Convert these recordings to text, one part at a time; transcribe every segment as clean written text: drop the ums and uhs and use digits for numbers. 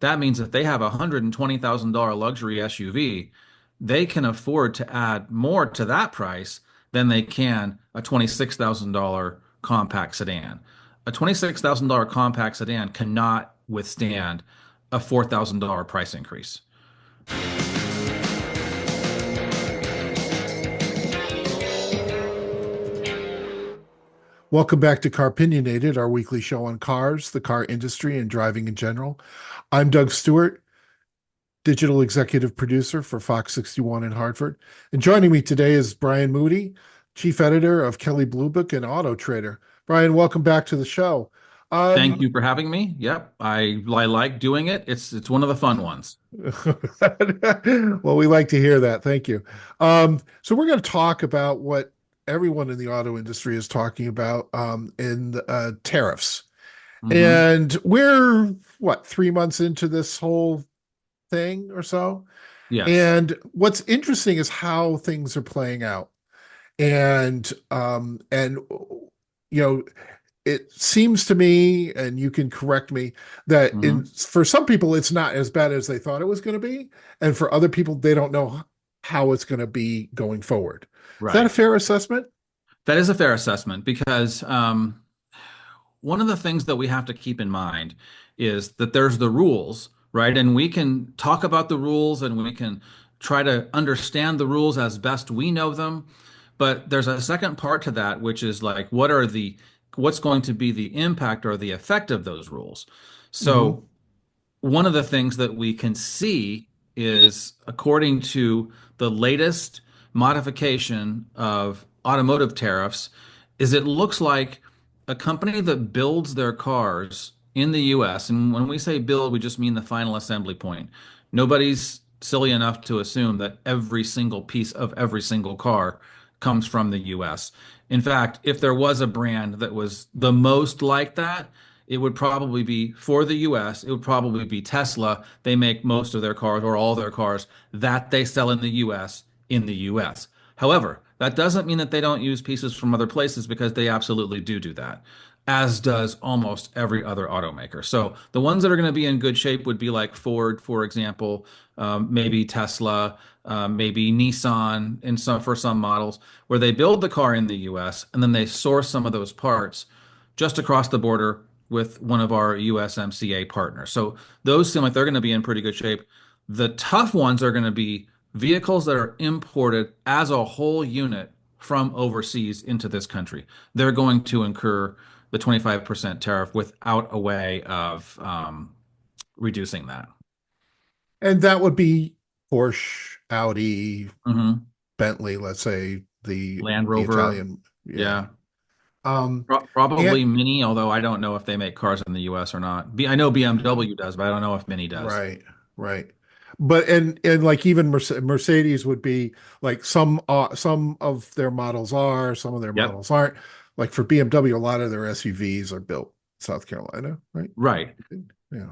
That means if they have a $120,000 luxury SUV, they can afford to add more to that price than they can a $26,000 compact sedan. A $26,000 compact sedan cannot withstand a $4,000 price increase. Welcome back to Car-Pinionated, our weekly show on cars, the car industry, and driving in general. I'm Doug Stewart, digital executive producer for Fox 61 in Hartford. And joining me today is Brian Moody, chief editor of Kelley Blue Book and Auto Trader. Brian, welcome back to the show. Thank Um, you for having me. Yep, I like doing it. It's one of the fun ones. well, we like to hear that. Thank you. So we're going to talk about what everyone in the auto industry is talking about in tariffs. Hmm. And we're what, 3 months into this whole thing or so? Yes. And what's interesting is how things are playing out. And you know, it seems to me, and you can correct me, that in Hmm. for some people it's not as bad as they thought it was going to be, and for other people they don't know how it's going to be going forward. Is that a Right. fair assessment? That is a fair assessment because one of the things that we have to keep in mind is that there's the rules, right? And we can talk about the rules and we can try to understand the rules as best we know them. But there's a second part to that, which is like, what's going to be the impact or the effect of those rules? Hmm. So one of the things that we can see is, according to the latest modification of automotive tariffs, is it looks like a company that builds their cars in the US, and when we say build, we just mean the final assembly point. Nobody's silly enough to assume that every single piece of every single car comes from the US. In fact, if there was a brand that was the most like that, it would probably be for the US. It would probably be Tesla. They make most of their cars or all their cars that they sell in the US in the US. However, that doesn't mean that they don't use pieces from other places because they absolutely do that, as does almost every other automaker. So the ones that are going to be in good shape would be like Ford, for example, maybe Tesla, maybe Nissan in some for some models where they build the car in the US and then they source some of those parts just across the border with one of our USMCA partners. So those seem like they're going to be in pretty good shape. The tough ones are going to be vehicles that are imported as a whole unit from overseas into this country. They're going to incur the 25% tariff without a way of reducing that. And that would be Porsche, Audi, Hmm. Bentley, let's say Land the Rover, Italian, yeah. yeah. Um, and Probably Mini, although I don't know if they make cars in the US or not. I know BMW does, but I don't know if Mini does. right, right. But and like even Mercedes would be like some of their models are, some of their Yep. models aren't. Like for BMW, a lot of their SUVs are built in South Carolina, right? Right. Yeah.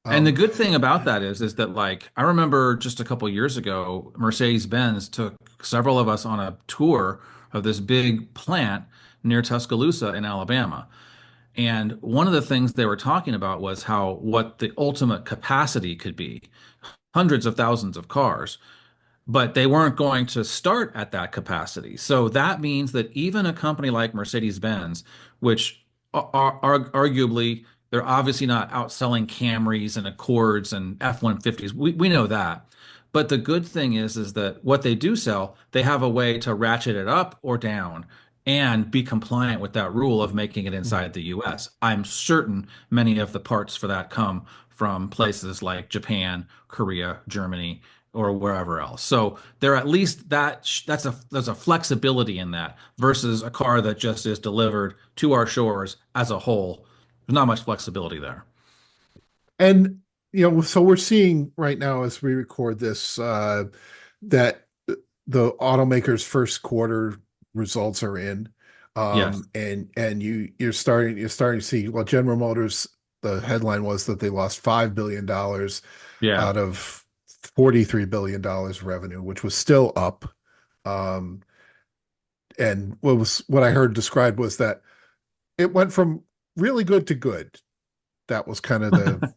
And the Um, good thing about that is that like I remember just a couple years ago, Mercedes-Benz took several of us on a tour of this big plant near Tuscaloosa in Alabama. And one of the things they were talking about was how what the ultimate capacity could be, hundreds of thousands of cars, but they weren't going to start at that capacity. So that means that even a company like Mercedes-Benz, which are arguably they're obviously not outselling Camrys and Accords and F-150s. We know that. But the good thing is that what they do sell, they have a way to ratchet it up or down and be compliant with that rule of making it inside the US. I'm certain many of the parts for that come from places like Japan, Korea, Germany, or wherever else. So there at least there's a flexibility in that versus a car that just is delivered to our shores as a whole. There's not much flexibility there. and so we're seeing right now as we record this that the automakers' first quarter results are in. Yes. And you're starting to see, well, General Motors, the headline was that they lost $5 billion Yeah. out of $43 billion revenue, which was still up. Um, and what I heard described was that it went from really good to good. That was kind of the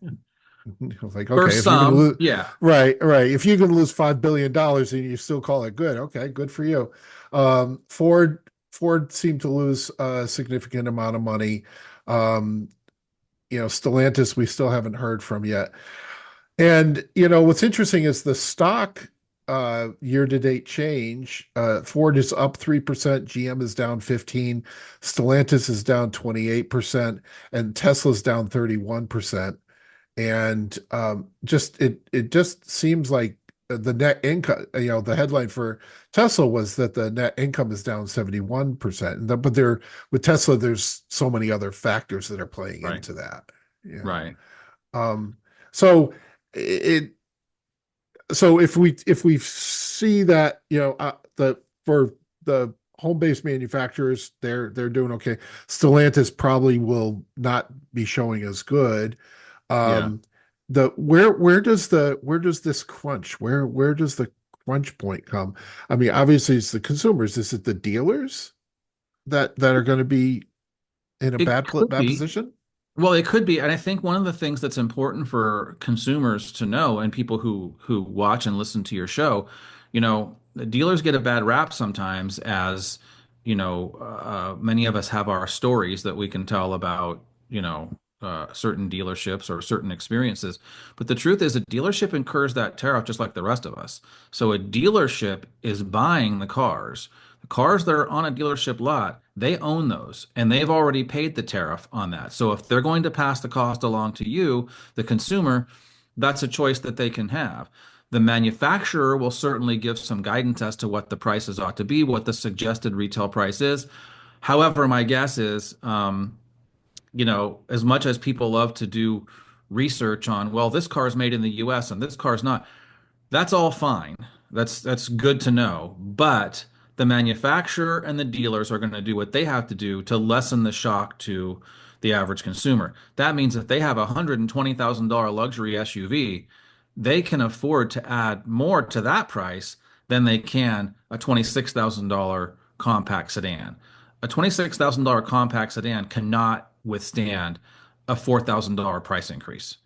Like, For okay, if you're going to some, lose, yeah, right, right. If you're going to lose $5 billion and you still call it good, okay, good for you. Ford seemed to lose a significant amount of money. Um, Stellantis, we still haven't heard from yet. And what's interesting is the stock year-to-date change. Ford is up 3%, GM is down 15, Stellantis is down 28%, and Tesla's down 31%. And it just seems like the net income, the headline for Tesla was that the net income is down 71%. But with Tesla, there's so many other factors that are playing right, into that. Yeah. right. Um, so it so if we see that, the for the home-based manufacturers, they're doing okay. Stellantis probably will not be showing as good. Yeah. Um, the where does this crunch? Where does the crunch point come? I mean, obviously it's the consumers. Is it the dealers that are going to be in a It could bad be. position? Well, it could be, and I think one of the things that's important for consumers to know and people who watch and listen to your show, the dealers get a bad rap sometimes as, many of us have our stories that we can tell about, certain dealerships or certain experiences. But the truth is a dealership incurs that tariff just like the rest of us. So a dealership is buying the cars. The cars that are on a dealership lot, they own those and they've already paid the tariff on that. So if they're going to pass the cost along to you, the consumer, that's a choice that they can have. The manufacturer will certainly give some guidance as to what the prices ought to be, what the suggested retail price is. However, my guess is, as much as people love to do research on, well, this car is made in the US and this car is not, that's all fine. That's good to know. But the manufacturer and the dealers are going to do what they have to do to lessen the shock to the average consumer. That means if they have a $120,000 luxury SUV, they can afford to add more to that price than they can a $26,000 compact sedan. A $26,000 compact sedan cannot withstand a $4,000 price increase.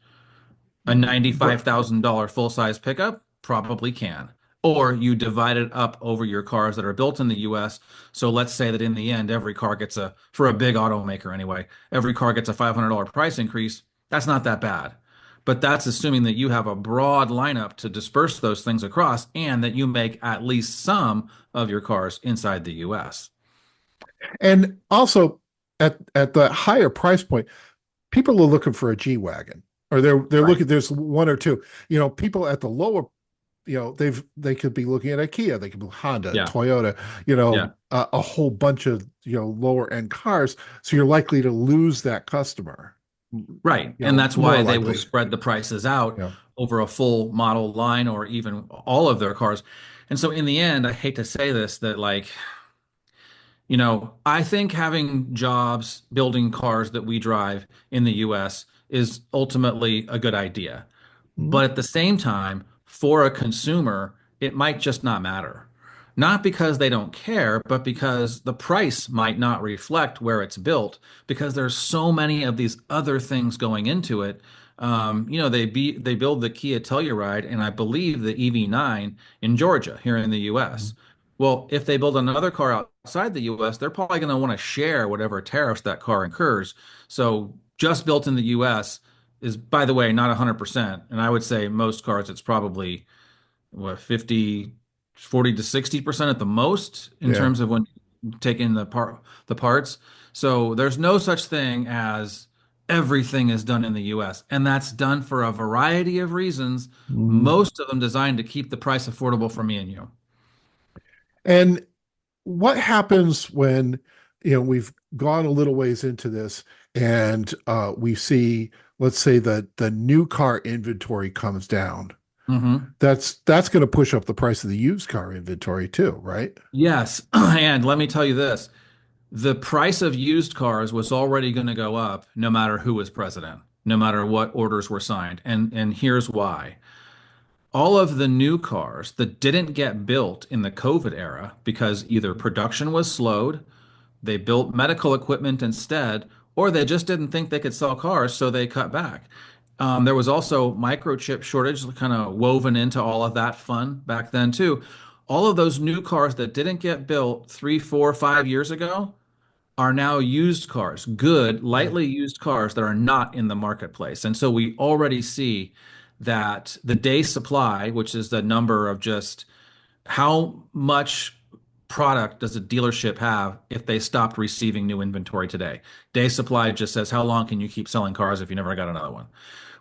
A Right. $95,000 full-size pickup probably can. Or you divide it up over your cars that are built in the US. So let's say that in the end, every car gets for a big automaker anyway, every car gets a $500 price increase. That's not that bad. But that's assuming that you have a broad lineup to disperse those things across and that you make at least some of your cars inside the US. And also at the higher price point, people are looking for a G wagon, or they're Right. looking. There's one or two. People at the lower, they could be looking at a Kia, they could be Honda, Yeah. Toyota, Yeah. a whole bunch of lower end cars. So you're likely to lose that customer. Right. And that's More why they will likely. spread the prices out Yeah. over a full model line or even all of their cars. And so in the end, I hate to say this, that like, I think having jobs building cars that we drive in the US is ultimately a good idea. Mhm. But at the same time, for a consumer, it might just not matter. Not because they don't care, but because the price might not reflect where it's built, because there's so many of these other things going into it. They build the Kia Telluride and I believe the EV9 in Georgia here in the US. Well, if they build another car outside the US, they're probably going to want to share whatever tariffs that car incurs. So just built in the US is, by the way, not 100%. And I would say most cars, it's probably what, 40 to 60% at the most in Yeah. terms of when taking the parts. So there's no such thing as everything is done in the US. And that's done for a variety of reasons, Mhm. most of them designed to keep the price affordable for me and you. And what happens when we've gone a little ways into this and we see, let's say, that the new car inventory comes down? Hmm. That's going to push up the price of the used car inventory too, right? Yes. And let me tell you this. The price of used cars was already going to go up no matter who was president, no matter what orders were signed. And here's why. All of the new cars that didn't get built in the COVID era because either production was slowed, they built medical equipment instead, or they just didn't think they could sell cars, so they cut back. There was also microchip shortage kind of woven into all of that fun back then too. All of those new cars that didn't get built 3, 4, 5 years ago are now used cars, good, Right. lightly used cars that are not in the marketplace. And so we already see that the day supply, which is the number of just how much product does a dealership have if they stopped receiving new inventory today? Day supply just says, how long can you keep selling cars if you never got another one?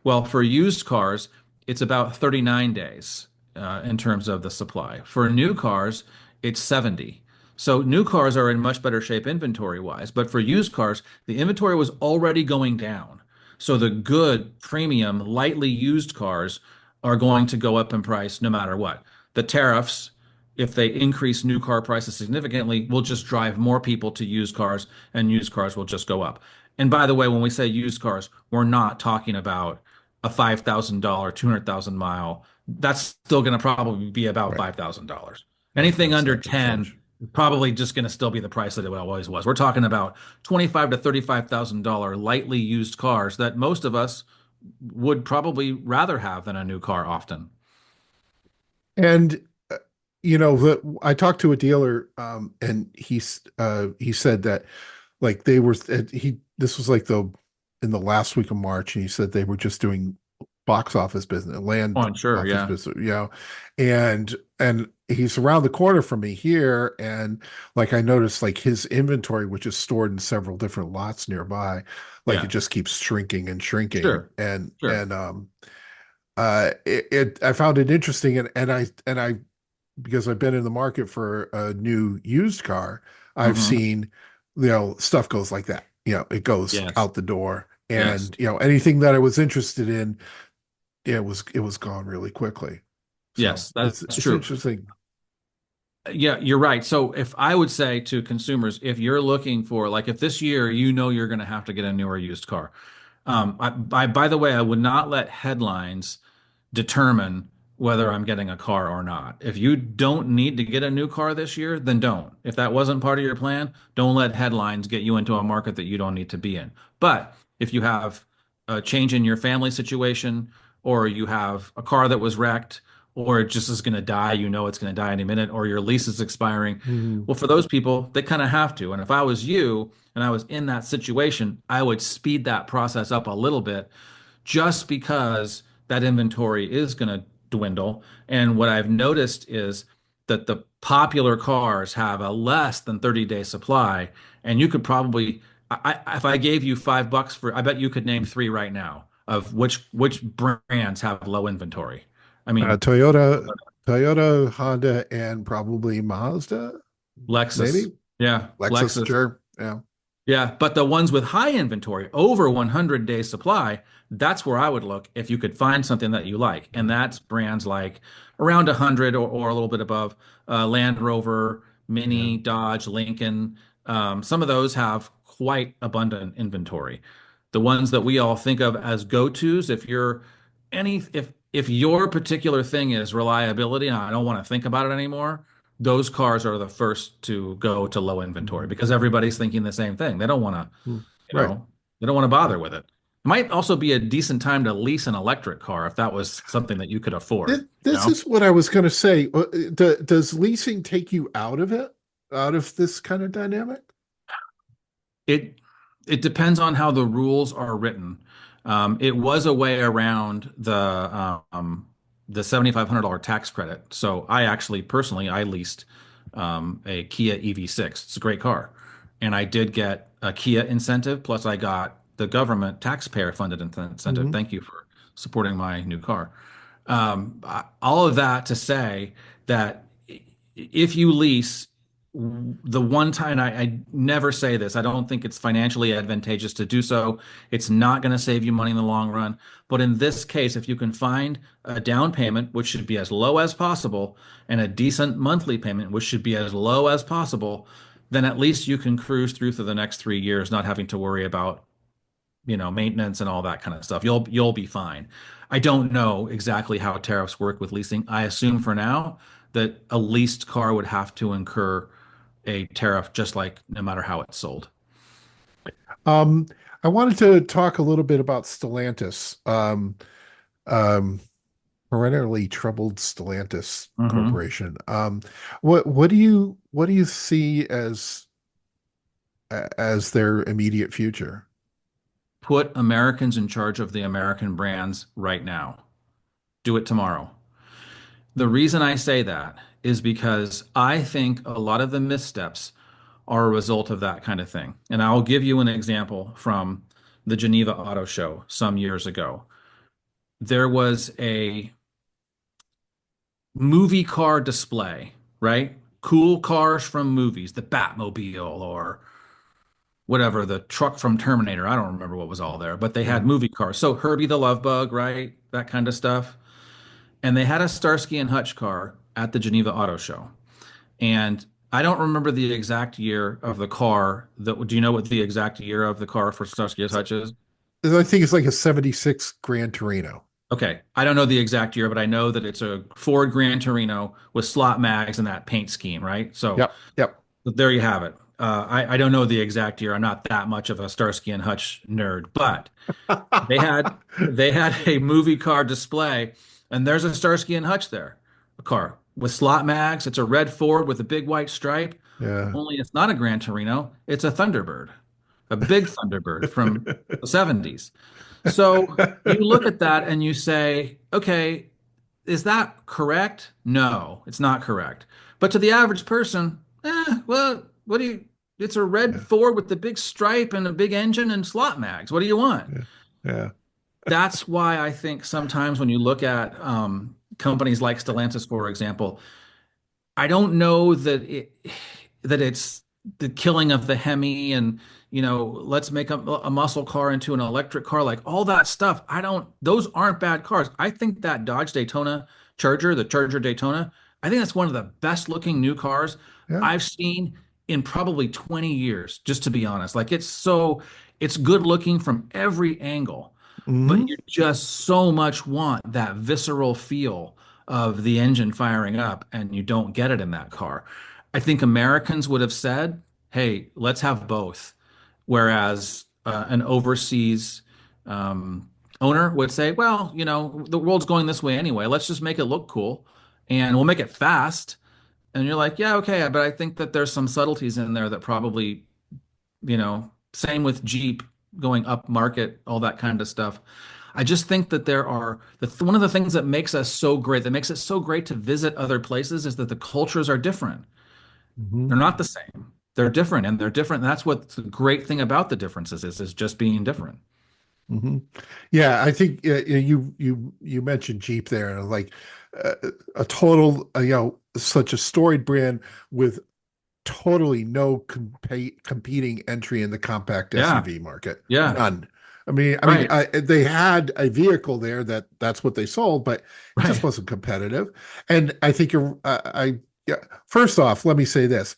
Well, for used cars, it's about 39 days in terms of the supply. For new cars, it's 70. So new cars are in much better shape inventory wise, but for used cars, the inventory was already going down. So the good, premium, lightly used cars are going to go up in price no matter what. The tariffs, if they increase new car prices significantly, will just drive more people to used cars, and used cars will just go up. And by the way, when we say used cars, we're not talking about a $5,000, 200,000 mile. That's still going to probably be about Right. $5,000. Right. Anything That's under not going to 10, change. probably just going to still be the price that it always was. We're talking about 25 to $35,000 lightly used cars that most of us would probably rather have than a new car often. And I talked to a dealer, and he said that like they were he this was like the in the last week of March, and he said they were just doing box office business, Oh, land I'm sure. office Yeah. business, and he's around the corner from me here, and like I noticed like his inventory, which is stored in several different lots nearby, like it Yeah. just keeps shrinking and shrinking, Sure. and Sure. I found it interesting, and I because I've been in the market for a new used car, I've Hmm. seen, stuff goes like that. It goes Yes. out the door, Yes. and anything that I was interested in, it was gone really quickly. So Yes. it's That's it's true. interesting. Yeah, you're right. So if I would say to consumers, if you're looking for, like, if this year you know you're going to have to get a newer used car, by the way, I would not let headlines determine whether I'm getting a car or not. If you don't need to get a new car this year, then don't. If that wasn't part of your plan, don't let headlines get you into a market that you don't need to be in. But if you have a change in your family situation, or you have a car that was wrecked, or it just is going to die, you know it's going to die any minute, or your lease is expiring, Mhm. well, for those people, they kind of have to. And if I was you and I was in that situation, I would speed that process up a little bit just because that inventory is going to dwindle. And what I've noticed is that the popular cars have a less than 30-day supply. And you could probably, if I gave you $5 for, I bet you could name three right now of which brands have low inventory. I mean, Toyota, Honda, and probably Mazda, Lexus. maybe Yeah, Lexus. Lexus. Sure, yeah. Yeah, but the ones with high inventory, over 100 days supply, that's where I would look if you could find something that you like. And that's brands like around 100 or a little bit above, Land Rover, Yeah. Mini, Dodge, Lincoln. Some of those have quite abundant inventory. The ones that we all think of as go-tos, if your particular thing is reliability and I don't want to think about it anymore, those cars are the first to go to low inventory Mhm. because everybody's thinking the same thing. They don't want to, Mhm. you Right. know, they don't want to bother with it. It might also be a decent time to lease an electric car if that was something that you could afford, you This know? is what I was going to say. Does leasing take you out of it, out of this kind of dynamic? It it depends on how the rules are written. It was a way around the $7,500 tax credit. So I actually personally I leased a Kia EV6. It's a great car, and I did get a Kia incentive. Plus, I got the government taxpayer funded incentive. Hmm. Thank you for supporting my new car. All of that to say that if you lease the one time, I never say this, I don't think it's financially advantageous to do so. It's not going to save you money in the long run. But in this case, if you can find a down payment, which should be as low as possible, and a decent monthly payment, which should be as low as possible, then at least you can cruise through for the next 3 years, not having to worry about maintenance and all that kind of stuff. You'll be fine. I don't know exactly how tariffs work with leasing. I assume for now that a leased car would have to incur a tariff just like no matter how it's sold. I wanted to talk a little bit about Stellantis, um, perennially troubled Stellantis Hmm. Corporation. What do you see as their immediate future? Put Americans in charge of the American brands right now. Do it tomorrow. The reason I say that is because I think a lot of the missteps are a result of that kind of thing. And I'll give you an example from the Geneva Auto Show some years ago. There was a movie car display, right? Cool cars from movies, the Batmobile or whatever, the truck from Terminator. I don't remember what was all there, but they had Mhm. movie cars. So Herbie the Love Bug, right? That kind of stuff. And they had a Starsky and Hutch car at the Geneva Auto Show. And I don't remember the exact year of the car. Do you know what the exact year of the car for Starsky and Hutch is? I think it's like a 76 Gran Torino. Okay, I don't know the exact year, but I know that it's a Ford Gran Torino with slot mags and that paint scheme, right? So Yep, yep. there you have it. I don't know the exact year. I'm not that much of a Starsky and Hutch nerd, but they had they had a movie car display, and there's a Starsky and Hutch there, a car with slot mags. It's a red Ford with a big white stripe. Yeah. Only it's not a Gran Torino. It's a Thunderbird, a big Thunderbird from the 70s. So you look at that and you say, okay, is that correct? No, it's not correct. But to the average person, well, what do you, it's a red Yeah, Ford with the big stripe and a big engine and slot mags. What do you want? yeah, yeah. That's why I think sometimes when you look at companies like Stellantis, for example, I don't know that it's the killing of the Hemi and let's make a muscle car into an electric car, like all that stuff. I don't, those aren't bad cars. I think that Dodge Daytona Charger, the Charger Daytona, I think that's one of the best looking new cars Yeah. I've seen in probably 20 years, just to be honest. Like it's good looking from every angle, but Hmm. you just so much want that visceral feel of the engine firing up, and you don't get it in that car. I think Americans would have said, hey, let's have both. Whereas an overseas um, owner would say, well, the world's going this way anyway. Let's just make it look cool and we'll make it fast. And you're like, yeah, okay. But I think that there's some subtleties in there that probably, same with Jeep going up market, all that kind of stuff. I just think that one of the things that makes us so great, that makes it so great to visit other places is that the cultures are different. Hmm. They're not the same. They're different and they're different. And that's what the great thing about the differences is just being different. Hmm. Yeah, I think you mentioned Jeep there, like uh, a total, such a storied brand with totally no competing entry in the compact Yeah. SUV market. Yeah. None. I mean, Right. they had a vehicle there that's what they sold, but it just Right. wasn't competitive. And I think yeah. First off, let me say this: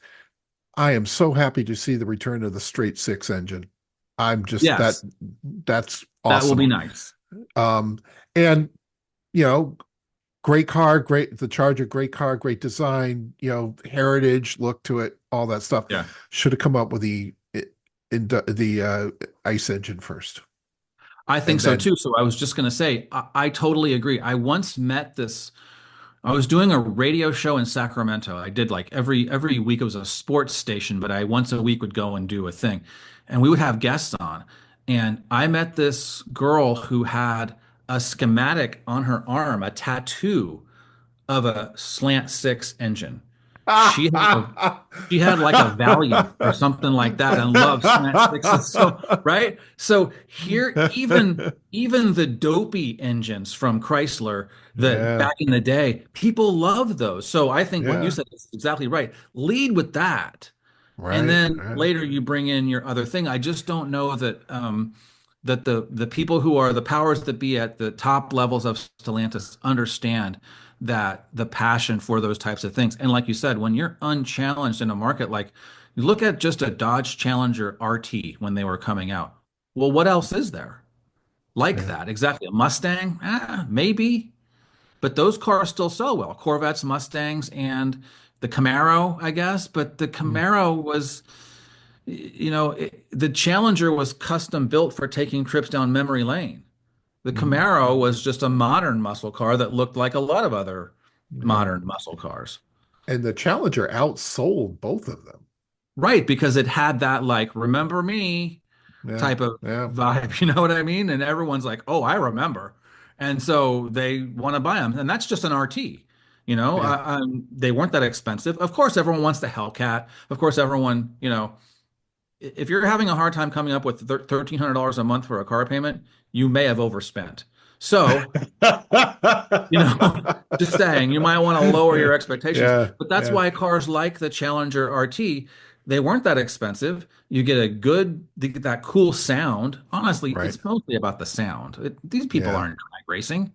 I am so happy to see the return of the straight six engine. I'm just Yes. that's That will be awesome. nice. Um, and you know, great car, great the Charger, great car, great design, heritage look to it, all that stuff. Yeah. Should have come up with the ICE engine first, I think and so then too. So I was just going to say, I totally agree. I once met this I was doing a radio show in Sacramento. I did like every week it was a sports station, but I once a week would go and do a thing. And we would have guests on. And I met this girl who had a schematic on her arm, a tattoo of a slant six engine. She had a she had like a Valiant or something like that and loved slant sixes. So, right? So here, even the dopey engines from Chrysler that yeah, back in the day, people love those. So I think what you yeah, said is exactly right. Lead with that. And right, then right. later you bring in your other thing. I just don't know that the people who are the powers that be at the top levels of Stellantis understand that the passion for those types of things. And like you said, when you're unchallenged in a market, like you look at just a Dodge Challenger RT when they were coming out. Well, what else is there like Yeah. that? Exactly. A Mustang? Maybe, but those cars still sell well. Corvettes, Mustangs, and the Camaro, I guess. But the Mm. Camaro was The Challenger was custom built for taking trips down memory lane. The Mhm. Camaro was just a modern muscle car that looked like a lot of other Yeah. modern muscle cars. And the Challenger outsold both of them. Right, because it had that like remember me Yeah. type of Yeah. vibe, you know what I mean? And everyone's like, "Oh, I remember." And so they want to buy them. And that's just an RT. Yeah. They weren't that expensive. Of course, everyone wants the Hellcat. Of course, everyone, if you're having a hard time coming up with $1,300 a month for a car payment, you may have overspent. So, just saying, you might want to lower your expectations. Yeah. But that's Yeah. why cars like the Challenger RT, they weren't that expensive. You get that cool sound. Honestly, Right. it's mostly about the sound. These people Yeah. aren't drag racing.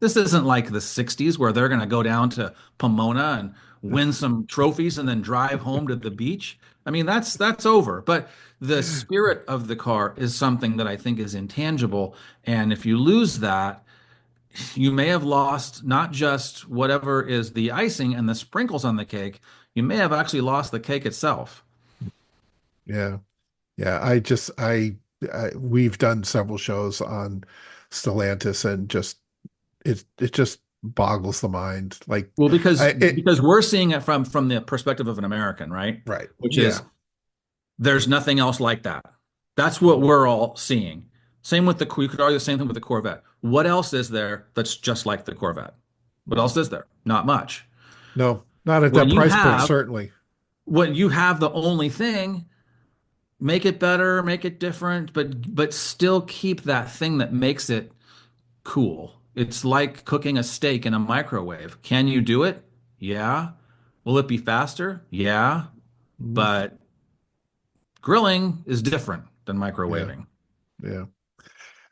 This isn't like the 60s where they're going to go down to Pomona and win some trophies and then drive home to the beach. I mean, that's over. But the spirit of the car is something that I think is intangible. And if you lose that, you may have lost not just whatever is the icing and the sprinkles on the cake, you may have actually lost the cake itself. Yeah. Yeah. We've done several shows on Stellantis and it just boggles the mind. Like Well, because it, because we're seeing it from the perspective of an American, right? right. Which is Yeah. there's nothing else like that. That's what we're all seeing. Same with you could argue the same thing with the Corvette. What else is there that's just like the Corvette? What else is there? Not much. No, not at When that you price point, have certainly. when you have the only thing, make it better, make it different, but still keep that thing that makes it cool. It's like cooking a steak in a microwave. Can you do it? Yeah. Will it be faster? Yeah. Mhm. But grilling is different than Yeah. microwaving. Yeah.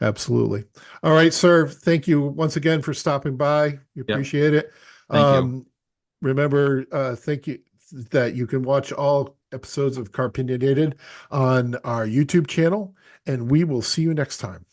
Absolutely. All right, sir. Thank you once again for stopping by. We Yep. appreciate it. Thank you. Um, Remember, thank you that you can watch all episodes of Car-Pinionated on our YouTube channel, and we will see you next time.